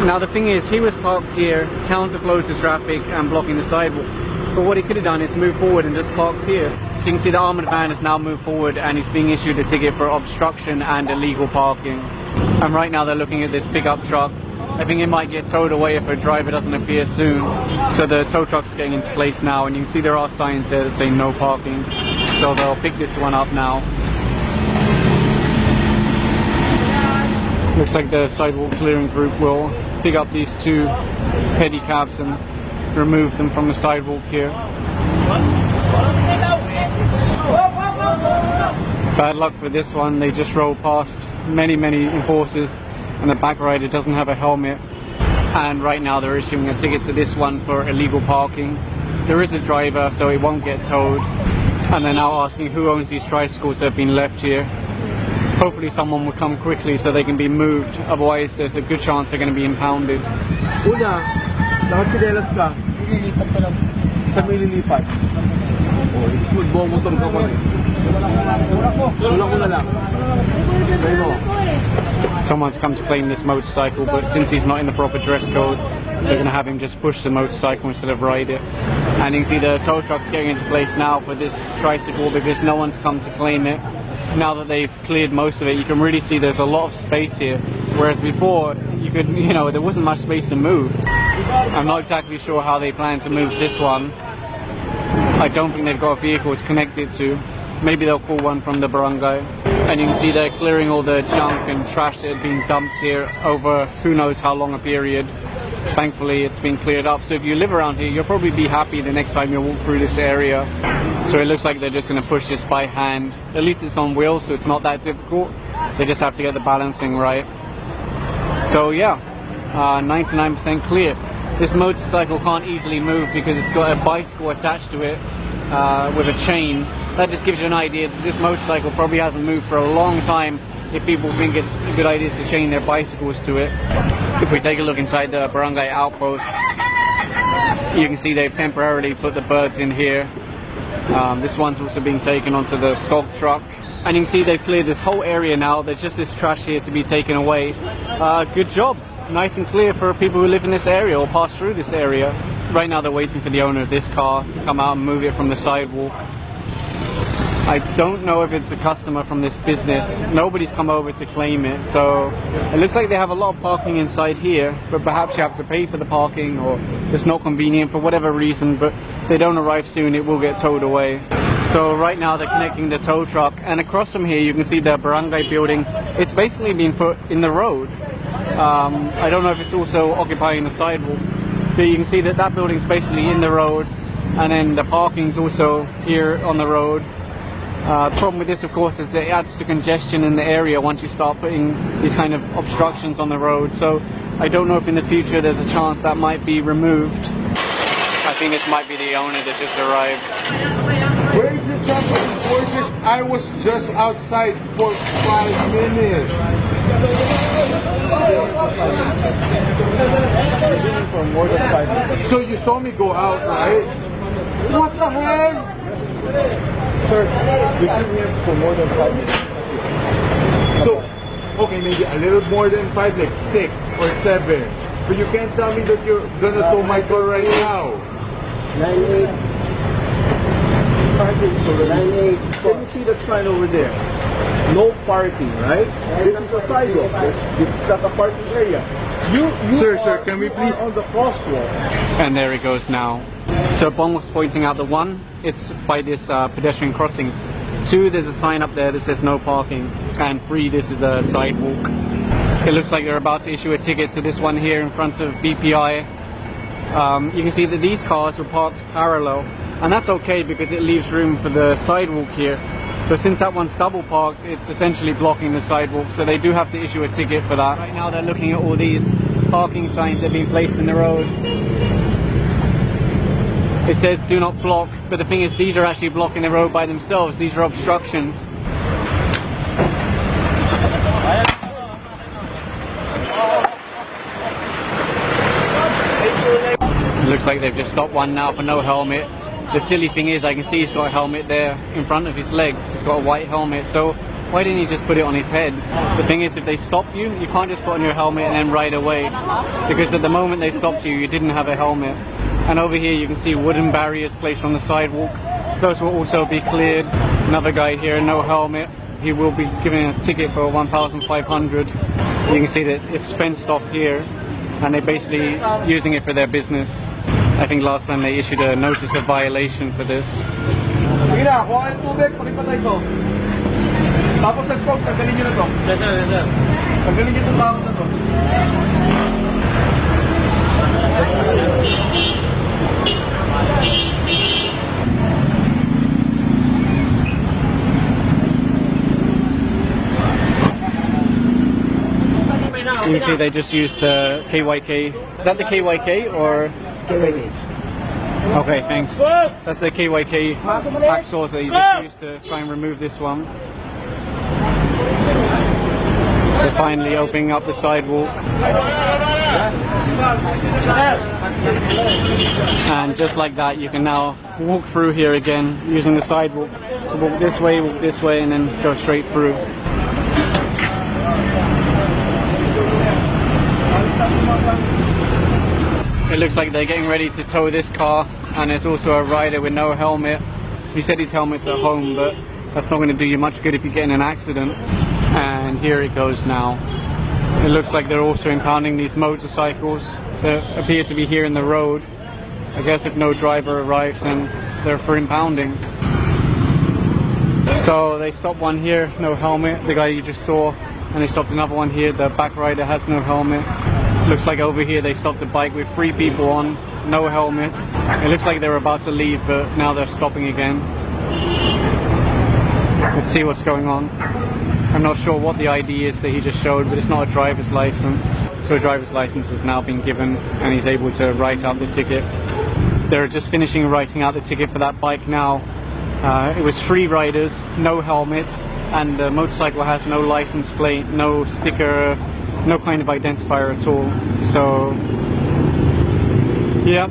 Now the thing is, he was parked here, counterflow to traffic and blocking the sidewalk. But what he could have done is move forward and just parked here. So you can see the armoured van has now moved forward and he's being issued a ticket for obstruction and illegal parking. And right now they're looking at this pickup truck. I think it might get towed away if a driver doesn't appear soon. So the tow truck's getting into place now, and you can see there are signs there that say no parking. So they'll pick this one up now. Looks like the sidewalk clearing group will pick up these two pedicabs and remove them from the sidewalk here. Bad luck for this one, they just rolled past many enforcers and the back rider doesn't have a helmet. And right now they're issuing a ticket to this one for illegal parking. There is a driver, so it won't get towed. And they're now asking who owns these tricycles that have been left here. Hopefully someone will come quickly so they can be moved, otherwise there's a good chance they're going to be impounded. Una, nakachinelas ka? Ililipat ka lang. Saan mo ililipat? Oh, it's good, buong motor ka pa rin. Tulak mo na lang. Someone's come to claim this motorcycle, but since he's not in the proper dress code, they're going to have him just push the motorcycle instead of ride it. And you can see the tow truck's getting into place now for this tricycle because no one's come to claim it. Now that they've cleared most of it, you can really see there's a lot of space here, whereas before you could, there wasn't much space to move. I'm not exactly sure how they plan to move this one. I don't think they've got a vehicle to connect it to. Maybe they'll call one from the barangay. And you can see they're clearing all the junk and trash that had been dumped here over who knows how long a period. Thankfully it's been cleared up, so if you live around here you'll probably be happy the next time you walk through this area. So it looks like they're just going to push this by hand. At least it's on wheels, so it's not that difficult. They just have to get the balancing right. So yeah, 99% clear. This motorcycle can't easily move because it's got a bicycle attached to it with a chain. That just gives you an idea that this motorcycle probably hasn't moved for a long time if people think it's a good idea to chain their bicycles to it. If we take a look inside the barangay outpost, you can see they've temporarily put the birds in here. This one's also being taken onto the stock truck. And you can see they've cleared this whole area now. There's just this trash here to be taken away. Good job. Nice and clear for people who live in this area or pass through this area. Right now they're waiting for the owner of this car to come out and move it from the sidewalk. I don't know if it's a customer from this business. Nobody's come over to claim it, so it looks like they have a lot of parking inside here, but perhaps you have to pay for the parking or it's not convenient for whatever reason, but if they don't arrive soon it will get towed away. So right now they're connecting the tow truck, and across from here you can see the barangay building. It's basically being put in the road. I don't know if it's also occupying the sidewalk, but you can see that that building's basically in the road, and then the parking's also here on the road. The problem with this, of course, is that it adds to congestion in the area once you start putting these kind of obstructions on the road. So I don't know if in the future there's a chance that might be removed. I think this might be the owner that just arrived. Where is the traffic? I was just outside for 5 minutes. For more than 5 minutes. So you saw me go out, right? What the hell? Sir, we came here for more than 5 minutes. So, okay, maybe a little more than 5, like 6 or 7. But you can't tell me that you're gonna tow my car right now. 98. 98. Can you see that sign over there? No parking, right? This is a sidewalk. This is not a parking area. You sir, can we please on the crosswalk? And there it goes now. So Bon was pointing out the 1, it's by this pedestrian crossing. 2, there's a sign up there that says no parking. And 3, this is a sidewalk. It looks like they're about to issue a ticket to this one here in front of BPI. You can see that these cars were parked parallel, and that's okay because it leaves room for the sidewalk here. But since that one's double parked, it's essentially blocking the sidewalk, so they do have to issue a ticket for that. Right now they're looking at all these parking signs that have been placed in the road. It says do not block, but the thing is these are actually blocking the road by themselves. These are obstructions. It looks like they've just stopped one now for no helmet. The silly thing is I can see he's got a helmet there in front of his legs. He's got a white helmet, so Why didn't he just put it on his head? The thing is, if they stop you, you can't just put on your helmet and then ride away, because at the moment they stopped you, you didn't have a helmet. And over here you can see wooden barriers placed on the sidewalk. Those will also be cleared. Another guy here, no helmet. He will be given a ticket for 1,500. You can see that it's fenced off here, and they're basically using it for their business. I think last time they issued a notice of violation for this. Sige na, kuha kayong tubig, pakipatay ko. Tapos sa smoke, tanggalin nyo na to. Tanggalin nyo itong bakot na to. You can see they just used the KYK. Is that the KYK or? KYK. Okay, thanks. That's the KYK hacksaws that you just used to try and remove this one. They're finally opening up the sidewalk. And just like that, you can now walk through here again using the sidewalk. So walk this way, and then go straight through. It looks like they're getting ready to tow this car, and there's also a rider with no helmet. He said his helmet's at home, but that's not going to do you much good if you get in an accident. And here it goes now. It looks like they're also impounding these motorcycles that appear to be here in the road. I guess if no driver arrives, then they're for impounding. So they stopped one here, no helmet, the guy you just saw, and they stopped another one here, the back rider has no helmet. Looks like over here they stopped the bike with 3 people on, no helmets. It looks like they were about to leave, but now they're stopping again. Let's see what's going on. I'm not sure what the ID is that he just showed, but it's not a driver's license. So a driver's license has now been given, and he's able to write out the ticket. They're just finishing writing out the ticket for that bike now. It was 3 riders, no helmets, and the motorcycle has no license plate, no sticker, no kind of identifier at all. So yeah,